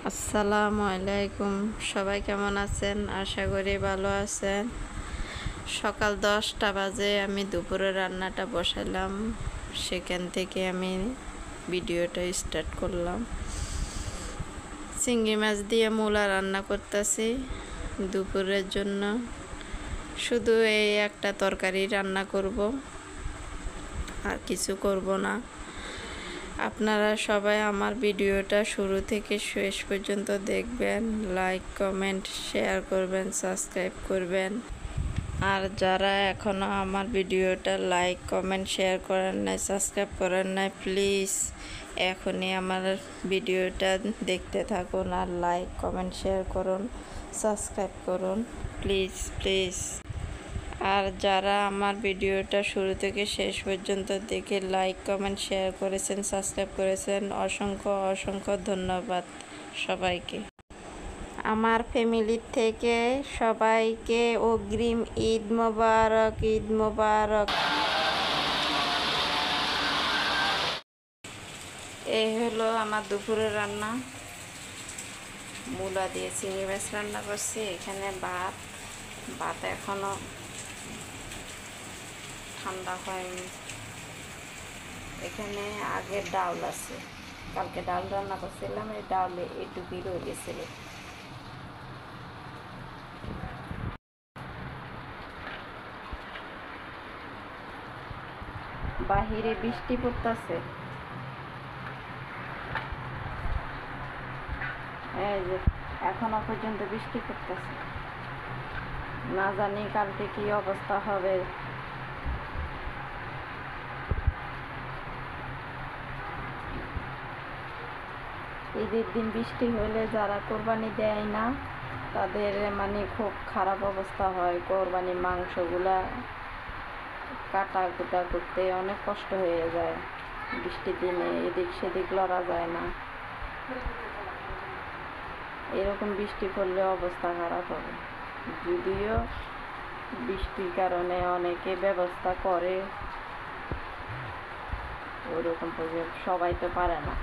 আসসালামু আলাইকুম। সবাই কেমন আছেন? আশা করি ভালো আছেন। সকাল 10টা বাজে আমি দুপুরে রান্নাটা বসালাম, সেখান থেকে আমি ভিডিওটা স্টার্ট করলাম। চিংড়ি মাছ দিয়ে মূলা রান্না করতেছি দুপুরের জন্য। শুধু এই একটা তরকারি রান্না করব, আর কিছু করব না। আপনারা সবাই আমার ভিডিওটা শুরু থেকে শেষ পর্যন্ত দেখবেন, লাইক কমেন্ট শেয়ার করবেন, সাবস্ক্রাইব করবেন। আর যারা এখনও আমার ভিডিওটা লাইক কমেন্ট শেয়ার করেন নাই, সাবস্ক্রাইব করেন নাই, প্লিজ এখনই আমার ভিডিওটা দেখতে থাকুন আর লাইক কমেন্ট শেয়ার করুন, সাবস্ক্রাইব করুন, প্লিজ প্লিজ। আর যারা আমার ভিডিওটা শুরু থেকে শেষ পর্যন্ত দেখে লাইক কমেন্ট শেয়ার করেছেন, সাবস্ক্রাইব করেছেন, অসংখ্য অসংখ্য ধন্যবাদ সবাইকে। আমার ফ্যামিলির থেকে সবাইকে অগ্রিম ঈদ মোবারক, ঈদ মোবারক। এই হলো আমার দুপুরের রান্না। মূলা দিয়ে চিংড়ি মাছ রান্না করছি। এখানে ভাত এখনো ঠান্ডা হয়নি। এখানে আগে ডাউল আছে, কালকে ডাল রান্না করছিলাম, এই ডাউলে এইটুকুই রয়ে গেছিল। বাহিরে বৃষ্টি পড়তেছে, এই যে এখনো পর্যন্ত বৃষ্টি পড়তেছে। না জানি কালকে কি অবস্থা হবে। ঈদের দিন বৃষ্টি হলে যারা কোরবানি দেয় না তাদের খুব খারাপ অবস্থা হয়। কোরবানি মাংসগুলা কাটা কুটা করতে অনেক কষ্ট হয়ে যায়। বৃষ্টির দিনে এদিক সেদিক লড়া যায় না। এরকম বৃষ্টি পড়লে অবস্থা খারাপ হবে। যদিও বৃষ্টির কারণে অনেকে ব্যবস্থা করে, ওরকম সবাই তো পারে না।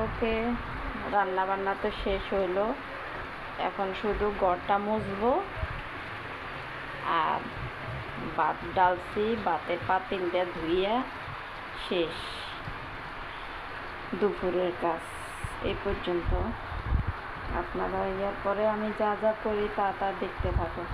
ওকে, রান্না বান্না তো শেষ হইলো, এখন শুধু ঘরটা মুছবো আর ভাত ডালছি, ভাতের পাতিলটা ধুইয়া শেষ দুপুরের কাজ। এই পর্যন্ত। আপনারা ইয়ার পরে আমি যা যা করি তা দেখতে থাকুন।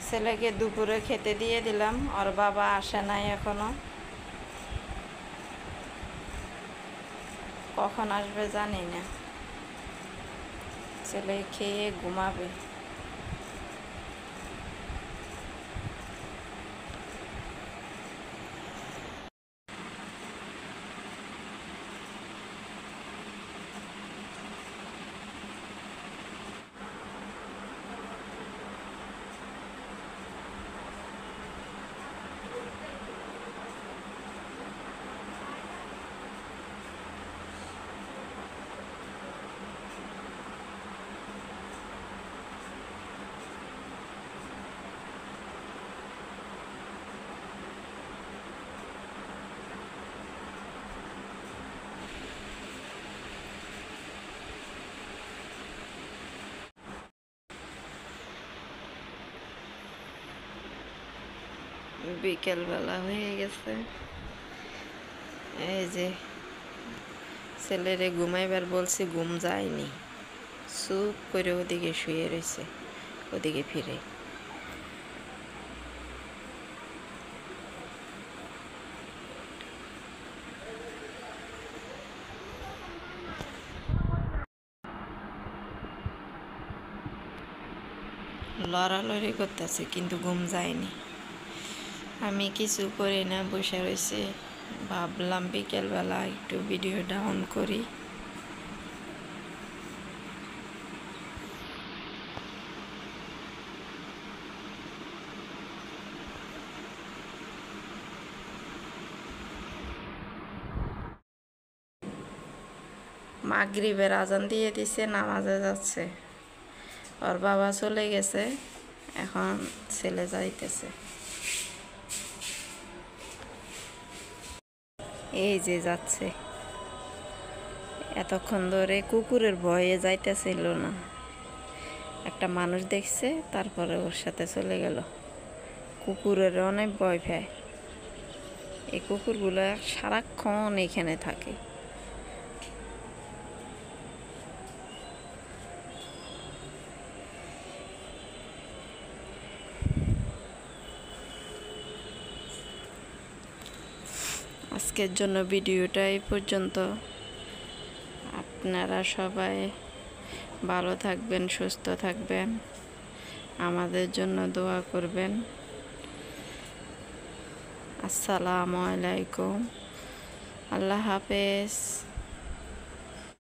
ছেলেকে দুপুরে খেতে দিয়ে দিলাম, ওর বাবা আসে নাই এখনো। কখন আসবে জানি না। ছেলে খেয়ে ঘুমাবে। বিকেলবেলা হয়ে গেছে, এই যে ছেলেরে ঘুমাইবার বলছি, ঘুম যায়নি, চুপ করে ওদিকে শুয়ে রয়েছে, ওদিকে ফিরে। লড়ালড়ি করতেছে কিন্তু ঘুম যায়নি। আমি কিছু করি না, বসে রয়েছে। ভাবলাম বিকেলবেলা একটু ভিডিও ডাউন করি। মাগরিবের আজান দিয়ে দিছে, নামাজে যাচ্ছে। ওর বাবা চলে গেছে, এখন ছেলে যাইতেছে। এই যে যাচ্ছে, এতক্ষণ ধরে কুকুরের ভয়ে যাইতেছিল না, একটা মানুষ দেখছে, তারপরে ওর সাথে চলে গেল। কুকুরের অনেক ভয় পায়, এই কুকুরগুলো সারাক্ষণ এখানে থাকে। আজকের জন্য ভিডিওটা এই পর্যন্ত। আপনারা সবাই ভালো থাকবেন, সুস্থ থাকবেন, আমাদের জন্য দোয়া করবেন। আসসালামু আলাইকুম, আল্লাহ হাফেজ।